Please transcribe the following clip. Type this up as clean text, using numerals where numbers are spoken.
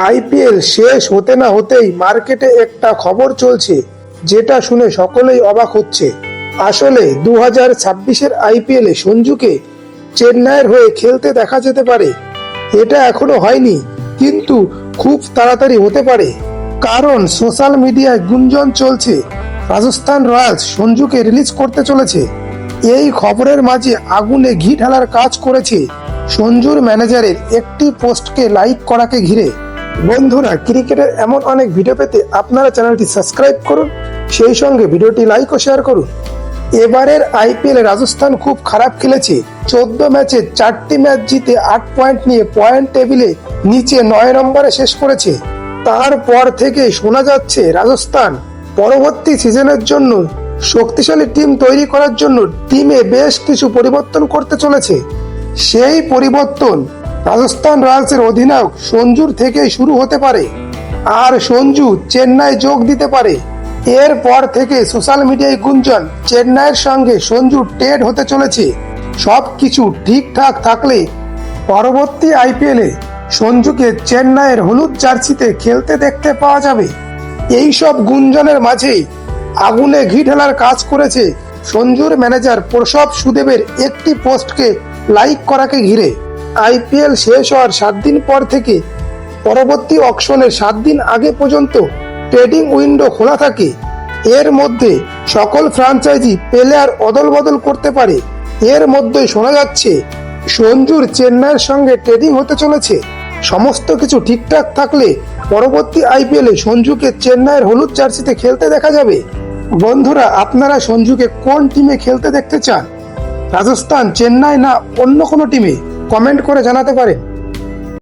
IPL শেষ হতে না হতেই মার্কেটে একটা খবর চলছে, যেটা শুনে সকলেই অবাক হচ্ছে। আসলে 2026-এর আইপিএলে সঞ্জুকে চেন্নাইয়ের হয়ে খেলতে দেখা যেতে পারে। এটা এখনো হয়নি, কিন্তু খুব তাড়াতাড়ি হতে পারে। কারণ সোশ্যাল মিডিয়ায় গুঞ্জন চলছে রাজস্থান রয়্যালস সঞ্জুকে রিলিজ করতে চলেছে। এই খবরের মাঝে আগুনে ঘি ঢালার কাজ করেছে সঞ্জুর ম্যানেজারের একটি পোস্টকে লাইক করাকে ঘিরে। বন্ধুরা, ক্রিকেটের এমন অনেক ভিডিও পেতে আপনারা চ্যানেলটি সাবস্ক্রাইব করুন, সেই সঙ্গে ভিডিওটি লাইক ও শেয়ার করুন। এবারের আইপিএলে রাজস্থান খুব খারাপ খেলেছে। 14 ম্যাচে 4টি ম্যাচ জিতে 8 পয়েন্ট নিয়ে পয়েন্ট টেবিলে নিচে 9 নম্বরে শেষ করেছে। তারপর থেকে শোনা যাচ্ছে রাজস্থান পরবর্তী সিজনের জন্য শক্তিশালী টিম তৈরি করার জন্য টিমে বেশ কিছু পরিবর্তন করতে চলেছে। সেই পরিবর্তন রাজস্থান রয়্যালসের অধিনায়ক সঞ্জুর থেকেই শুরু হতে পারে, আর সঞ্জু চেন্নাই যোগ দিতে পারে। এরপর থেকে সোশ্যাল মিডিয়ায় গুঞ্জন চেন্নাইয়ের সঙ্গে সঞ্জু ট্রেড হতে চলেছে। সবকিছু ঠিকঠাক থাকলে পরবর্তী আইপিএলে সঞ্জুকে চেন্নাইয়ের হলুদ জার্সিতে খেলতে দেখতে পাওয়া যাবে। এই সব গুঞ্জনের মাঝেই আগুনে ঘি ঢালার কাজ করেছে সঞ্জুর ম্যানেজার প্রসব সুদেবের একটি পোস্টকে লাইক করাকে ঘিরে। আইপিএল শেষ হওয়ার 7 দিন পর থেকে পরবর্তী অকশনের 7 দিন আগে পর্যন্ত ট্রেডিং উইন্ডো খোলা থাকে। এর মধ্যে সকল ফ্র্যাঞ্চাইজি প্লেয়ার অদল বদল করতে পারে। এর মধ্যে শোনা যাচ্ছে সঞ্জুর চেন্নাইয়ের সঙ্গে ট্রেডিং হতে চলেছে। সমস্ত কিছু ঠিকঠাক থাকলে পরবর্তী আইপিএলে সঞ্জুকে চেন্নাইয়ের হলুদ জার্সিতে খেলতে দেখা যাবে। বন্ধুরা, আপনারা সঞ্জুকে কোন টিমে খেলতে দেখতে চান? রাজস্থান, চেন্নাই না অন্য কোনো টিমে? কমেন্ট করে জানাতে পারেন।